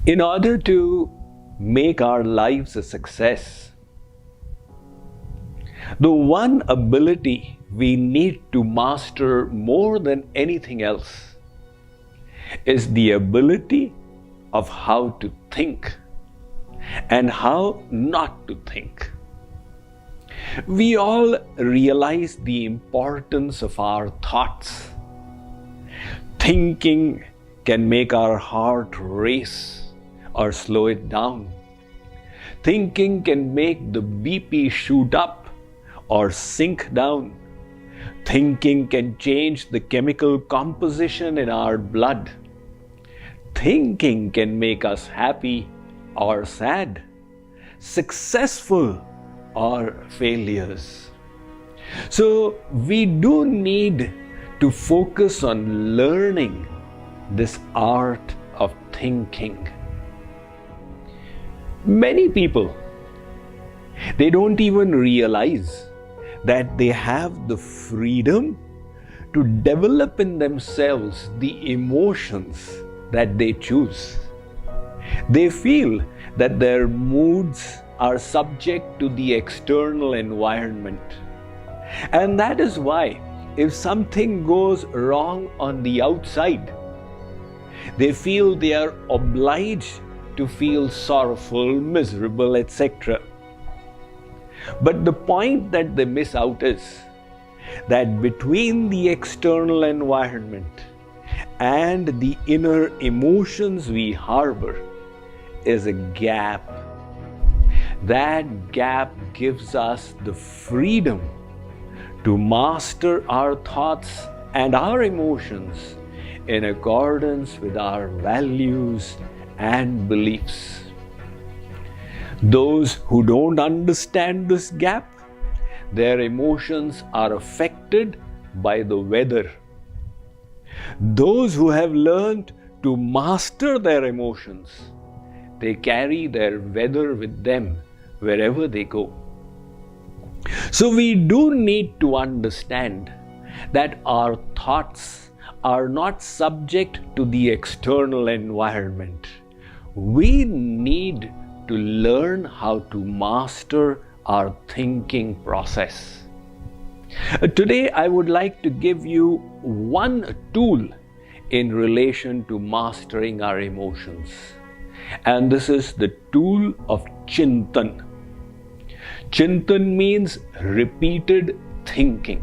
In order to make our lives a success, the one ability we need to master more than anything else is the ability of how to think and how not to think. We all realize the importance of our thoughts. Thinking can make our heart race or slow it down. Thinking can make the BP shoot up or sink down. Thinking can change the chemical composition in our blood. Thinking can make us happy or sad, successful or failures. So we do need to focus on learning this art of thinking. Many people, they don't even realize that they have the freedom to develop in themselves the emotions that they choose. They feel that their moods are subject to the external environment. And that is why, if something goes wrong on the outside, they feel they are obliged to feel sorrowful, miserable, etc. But the point that they miss out is that between the external environment and the inner emotions we harbor is a gap. That gap gives us the freedom to master our thoughts and our emotions in accordance with our values and beliefs. Those who don't understand this gap, their emotions are affected by the weather. Those who have learned to master their emotions, they carry their weather with them wherever they go. So we do need to understand that our thoughts are not subject to the external environment. We need to learn how to master our thinking process. Today, I would like to give you one tool in relation to mastering our emotions. And this is the tool of Chintan. Chintan means repeated thinking.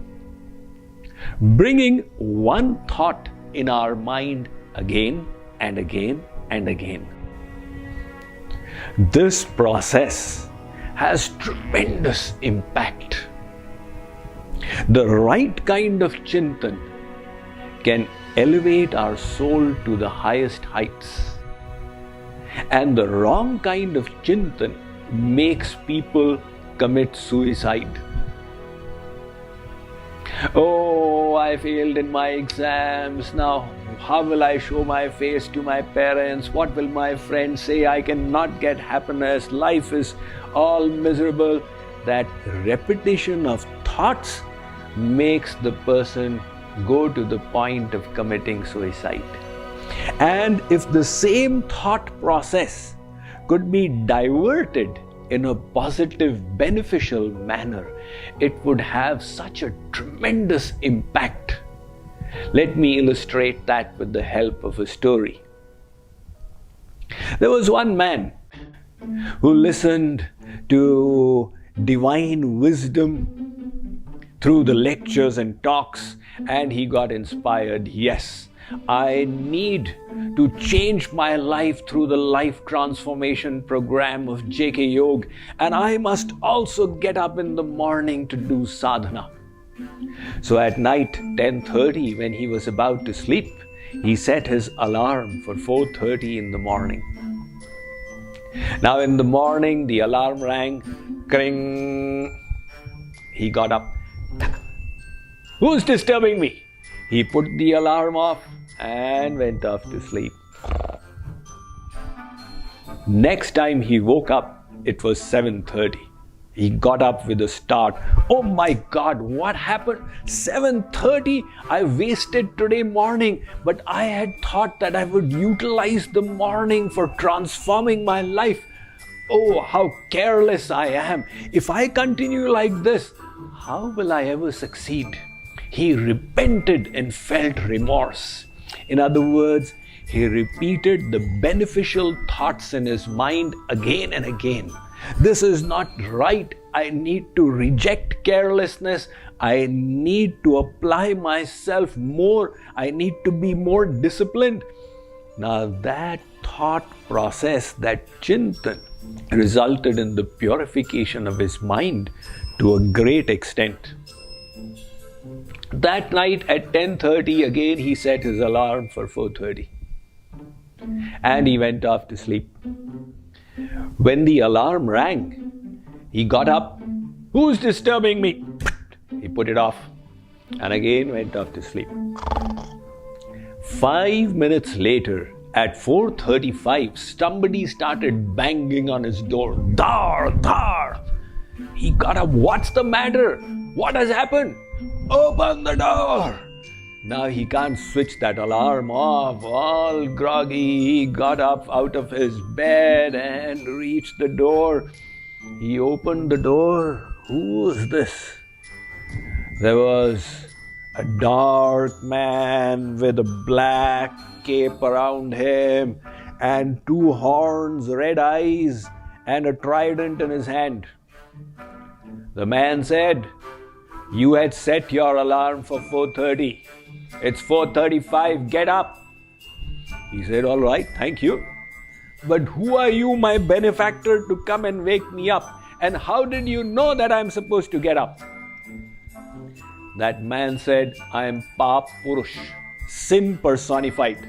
Bringing one thought in our mind again and again and again. This process has tremendous impact. The right kind of Chintan can elevate our soul to the highest heights. And the wrong kind of Chintan makes people commit suicide. Oh, I failed in my exams. Now, how will I show my face to my parents? What will my friends say? I cannot get happiness. Life is all miserable. That repetition of thoughts makes the person go to the point of committing suicide. And if the same thought process could be diverted in a positive, beneficial manner, it would have such a tremendous impact. Let me illustrate that with the help of a story. There was one man who listened to divine wisdom through the lectures and talks, and he got inspired. Yes, I need to change my life through the life transformation program of J.K. Yog, and I must also get up in the morning to do sadhana. So at night, 10:30, when he was about to sleep, he set his alarm for 4:30 in the morning. Now in the morning, the alarm rang, kring. He got up. Who's disturbing me? He put the alarm off and went off to sleep. Next time he woke up, it was 7:30. He got up with a start. Oh my God, what happened? 7:30? I wasted today morning, but I had thought that I would utilize the morning for transforming my life. Oh, how careless I am. If I continue like this, how will I ever succeed? He repented and felt remorse. In other words, he repeated the beneficial thoughts in his mind again and again. This is not right. I need to reject carelessness. I need to apply myself more. I need to be more disciplined. Now that thought process, that chintan, resulted in the purification of his mind to a great extent. That night at 10:30 again he set his alarm for 4:30 and he went off to sleep. When the alarm rang, he got up. Who's disturbing me? He put it off and again went off to sleep. 5 minutes later, at 4:35, somebody started banging on his door. Dar, dar. He got up. What's the matter? What has happened? Open the door. Now he can't switch that alarm off. All groggy, he got up out of his bed and reached the door. He opened the door. Who's this? There was a dark man with a black cape around him and 2 horns, red eyes, and a trident in his hand. The man said, "You had set your alarm for 4:30. It's 4:35, get up." He said, "All right, thank you. But who are you, my benefactor, to come and wake me up? And how did you know that I'm supposed to get up?" That man said, "I am Pap Purush, sin personified."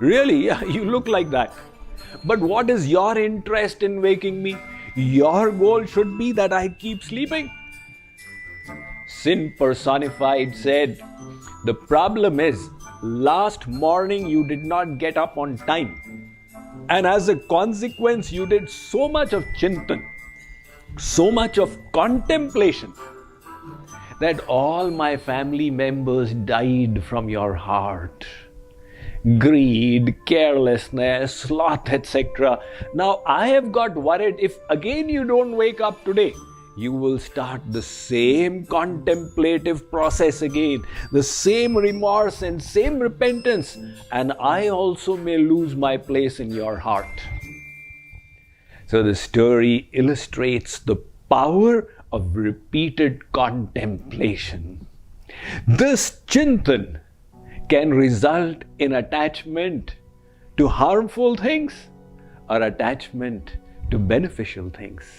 Really? Yeah, you look like that. But what is your interest in waking me? Your goal should be that I keep sleeping. Sin personified said, "The problem is, last morning you did not get up on time. And as a consequence, you did so much of chintan, so much of contemplation, that all my family members died from your heart. Greed, carelessness, sloth, etc. Now I have got worried if again you don't wake up today, you will start the same contemplative process again, the same remorse and same repentance, and I also may lose my place in your heart." So the story illustrates the power of repeated contemplation. This chintan can result in attachment to harmful things or attachment to beneficial things.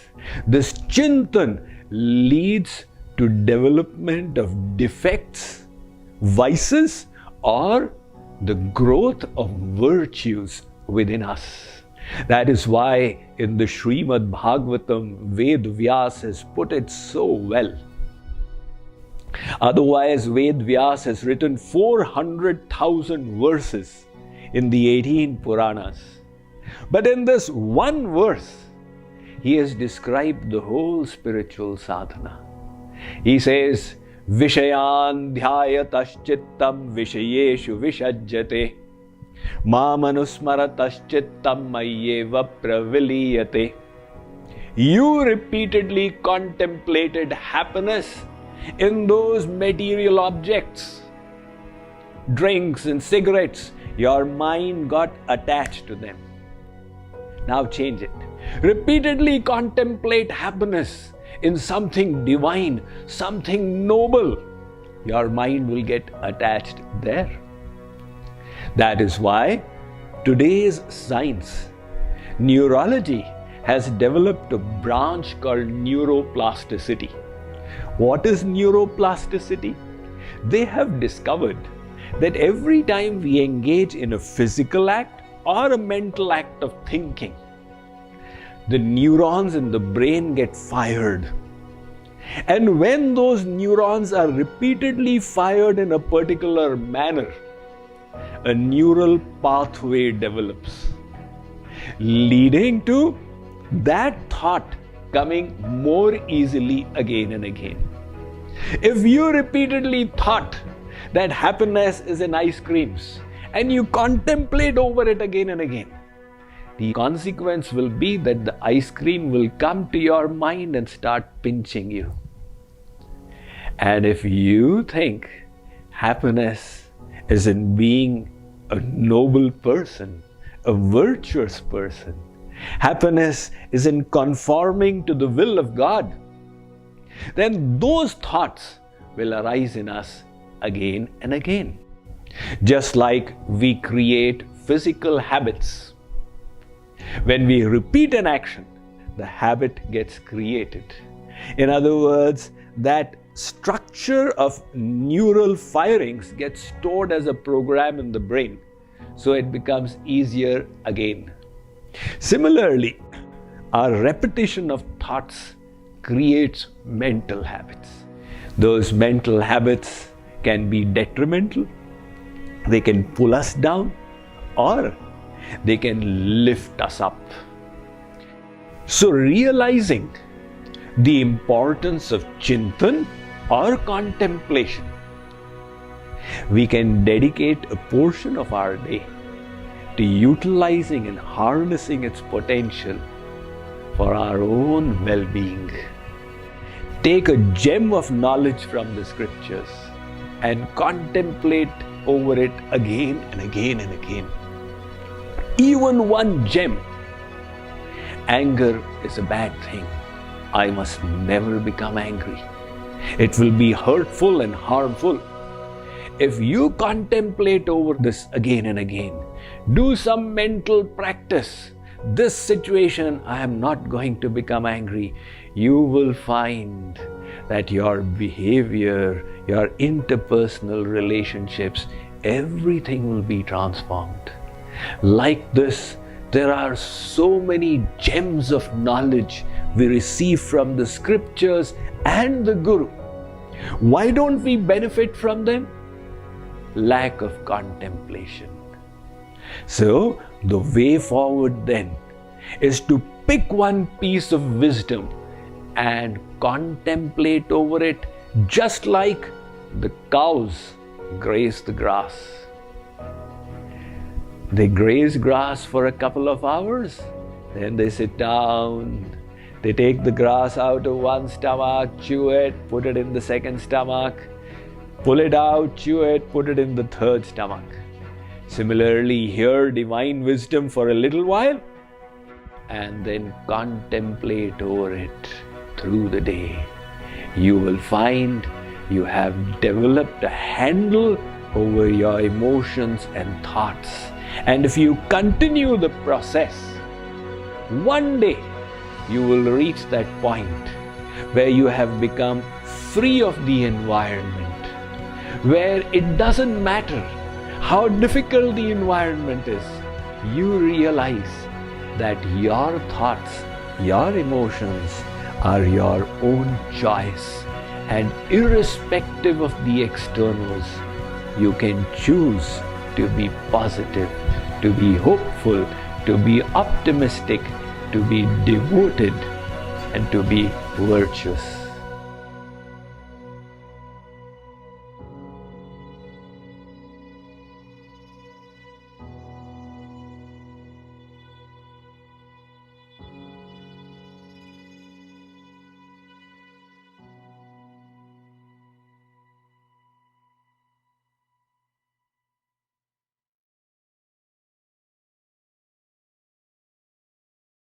This chintan leads to development of defects, vices, or the growth of virtues within us. That is why in the Srimad Bhagavatam, Ved Vyas has put it so well. Otherwise, Ved Vyas has written 400,000 verses in the 18 Puranas. But in this one verse, he has described the whole spiritual sadhana. He says, "Vishayan dhyayataschittam vishayeshu vishajyate mamanusmarataschittam mayyeva praviliyate." You repeatedly contemplated happiness in those material objects, drinks and cigarettes. Your mind got attached to them. Now change it. Repeatedly contemplate happiness in something divine, something noble. Your mind will get attached there. That is why today's science, neurology, has developed a branch called neuroplasticity. What is neuroplasticity? They have discovered that every time we engage in a physical act or a mental act of thinking, the neurons in the brain get fired. And when those neurons are repeatedly fired in a particular manner, a neural pathway develops, leading to that thought coming more easily again and again. If you repeatedly thought that happiness is in ice creams and you contemplate over it again and again, the consequence will be that the ice cream will come to your mind and start pinching you. And if you think happiness is in being a noble person, a virtuous person, happiness is in conforming to the will of God, then those thoughts will arise in us again and again. Just like we create physical habits. When we repeat an action, the habit gets created. In other words, that structure of neural firings gets stored as a program in the brain, so it becomes easier again. Similarly, our repetition of thoughts creates mental habits. Those mental habits can be detrimental, they can pull us down, or they can lift us up. So realizing the importance of chintan or contemplation, we can dedicate a portion of our day to utilizing and harnessing its potential for our own well-being. Take a gem of knowledge from the scriptures and contemplate over it again and again and again. Even one gem. Anger is a bad thing. I must never become angry. It will be hurtful and harmful. If you contemplate over this again and again, do some mental practice. This situation, I am not going to become angry. You will find that your behavior, your interpersonal relationships, everything will be transformed. Like this, there are so many gems of knowledge we receive from the scriptures and the Guru. Why don't we benefit from them? Lack of contemplation. So, the way forward then is to pick one piece of wisdom and contemplate over it, just like the cows graze the grass. They graze grass for a couple of hours, then they sit down, they take the grass out of one stomach, chew it, put it in the second stomach, pull it out, chew it, put it in the third stomach. Similarly, hear divine wisdom for a little while and then contemplate over it through the day. You will find you have developed a handle over your emotions and thoughts. And if you continue the process, one day you will reach that point where you have become free of the environment, where it doesn't matter how difficult the environment is. You realize that your thoughts, your emotions are your own choice, and irrespective of the externals, you can choose to be positive, to be hopeful, to be optimistic, to be devoted, and to be virtuous.